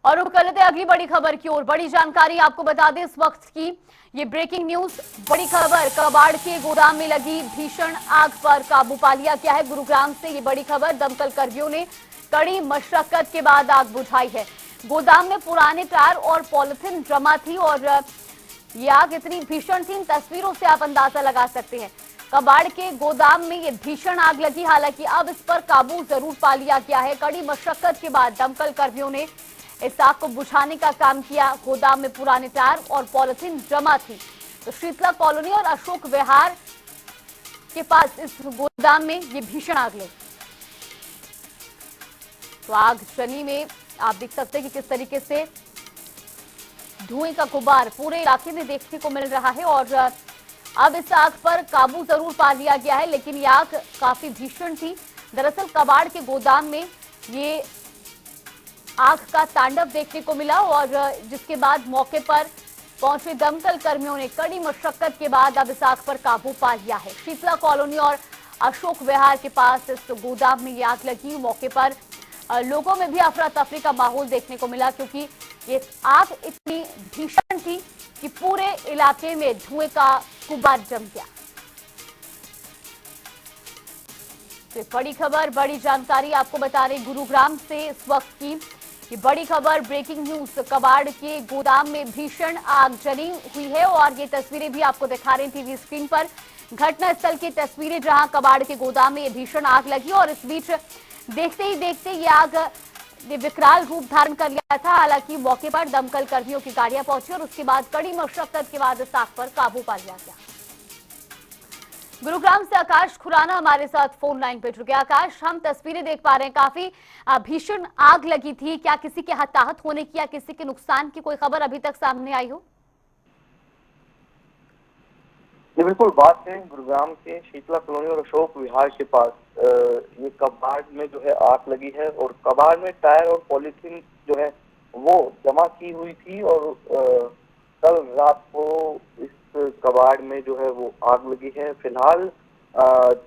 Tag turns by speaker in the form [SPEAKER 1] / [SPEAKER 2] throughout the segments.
[SPEAKER 1] और रुक कर लेते हैं अगली बड़ी खबर की ओर। बड़ी जानकारी आपको बता दें इस वक्त की, ये ब्रेकिंग न्यूज बड़ी खबर। कबाड़ के गोदाम में लगी भीषण आग पर काबू पा लिया गया है। गुरुग्राम से ये बड़ी खबर, दमकल कर्मियों ने कड़ी मशक्कत के बाद आग बुझाई है। गोदाम में पुराने टायर और पॉलिथीन जमा थी और ये आग इतनी भीषण थी, इन तस्वीरों से आप अंदाजा लगा सकते हैं। कबाड़ के गोदाम में ये भीषण आग लगी, हालांकि अब इस पर काबू जरूर पा लिया गया है। कड़ी मशक्कत के बाद दमकल कर्मियों ने इस आग को बुझाने का काम किया। गोदाम में पुराने टायर और पॉलिथीन जमा थी। तो शीतला कॉलोनी और अशोक विहार के पास इस गोदाम में ये भीषण आग लगी। तो आगजनी में आप देख सकते हैं कि किस तरीके से धुएं का गुबार पूरे इलाके में देखने को मिल रहा है और अब इस आग पर काबू जरूर पा लिया गया है, लेकिन ये आग काफी भीषण थी। दरअसल कबाड़ के गोदाम में ये आग का तांडव देखने को मिला और जिसके बाद मौके पर पहुंचे दमकल कर्मियों ने कड़ी मशक्कत के बाद अब इस आग पर काबू पा लिया है। शीतला कॉलोनी और अशोक विहार के पास इस गोदाम में ये आग लगी। मौके पर लोगों में भी अफरा तफरी का माहौल देखने को मिला, क्योंकि ये आग इतनी भीषण थी कि पूरे इलाके में धुएं का गुबार जम गया। तो बड़ी खबर, बड़ी जानकारी आपको बता रहे गुरुग्राम से इस वक्त की ये बड़ी खबर, ब्रेकिंग न्यूज। कबाड़ के गोदाम में भीषण आगजनी हुई है और ये तस्वीरें भी आपको दिखा रहे हैं टीवी स्क्रीन पर। घटनास्थल की तस्वीरें जहां कबाड़ के गोदाम में ये भीषण आग लगी और इस बीच देखते ही देखते ये आग ने विकराल रूप धारण कर लिया था। हालांकि मौके पर दमकल कर्मियों की गाड़ियां पहुंची और उसके बाद कड़ी मशक्कत के बाद इस आग पर काबू पा लिया गया। गुरुग्राम से आकाश खुराना हमारे साथ फोन लाइन पे जुड़ गया। आकाश, हम तस्वीरें देख पा रहे हैं, काफी भीषण आग लगी थी। क्या किसी के हताहत होने की या किसी के नुकसान की कोई खबर अभी तक सामने आई हो?
[SPEAKER 2] ये बिल्कुल बात है गुरुग्राम के शीतला कॉलोनी और अशोक विहार के पास ये कबाड़ में जो है आग लगी है और कबाड़ में टायर और पॉलीथीन जो है वो जमा की हुई थी और कल रात को इस कबाड़ में जो है वो आग लगी है। फिलहाल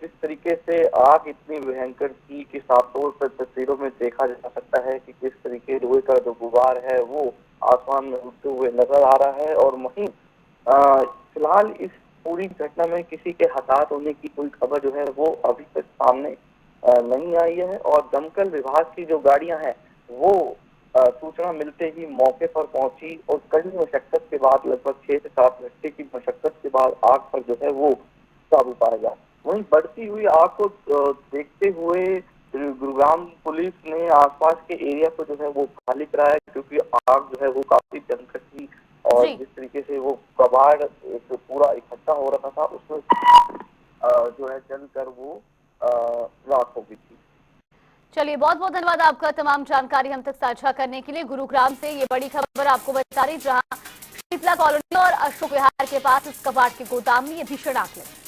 [SPEAKER 2] जिस तरीके से आग इतनी भयंकर थी कि साफ तौर पर तस्वीरों में देखा जा सकता है कि किस तरीके धुएं का जो गुबार है वो आसमान में उड़ते हुए नजर आ रहा है। और वहीं फिलहाल इस पूरी घटना में किसी के हताहत होने की कोई खबर जो है वो अभी तक सामने नहीं आई है। और दमकल विभाग की जो गाड़ियां हैं वो सूचना मिलते ही मौके पर पहुंची और कड़ी मशक्कत के बाद, लगभग 6 से 7 घंटे की मशक्कत के बाद आग पर जो है वो काबू पाया गया। वहीं बढ़ती हुई आग को देखते हुए गुरुग्राम पुलिस ने आसपास के एरिया को जो है वो खाली कराया, क्योंकि आग जो है वो काफी भयंकर थी और जिस तरीके से वो कबाड़ एक पूरा इकट्ठा हो रहा था उसमें जो है जलकर वो राख हो गई थी।
[SPEAKER 1] चलिए, बहुत बहुत धन्यवाद आपका तमाम जानकारी हम तक साझा करने के लिए। गुरुग्राम से ये बड़ी खबर आपको बता रही, जहां शीतला कॉलोनी और अशोक विहार के पास इस कबाड़ के गोदाम में ये भीषण आग लगी।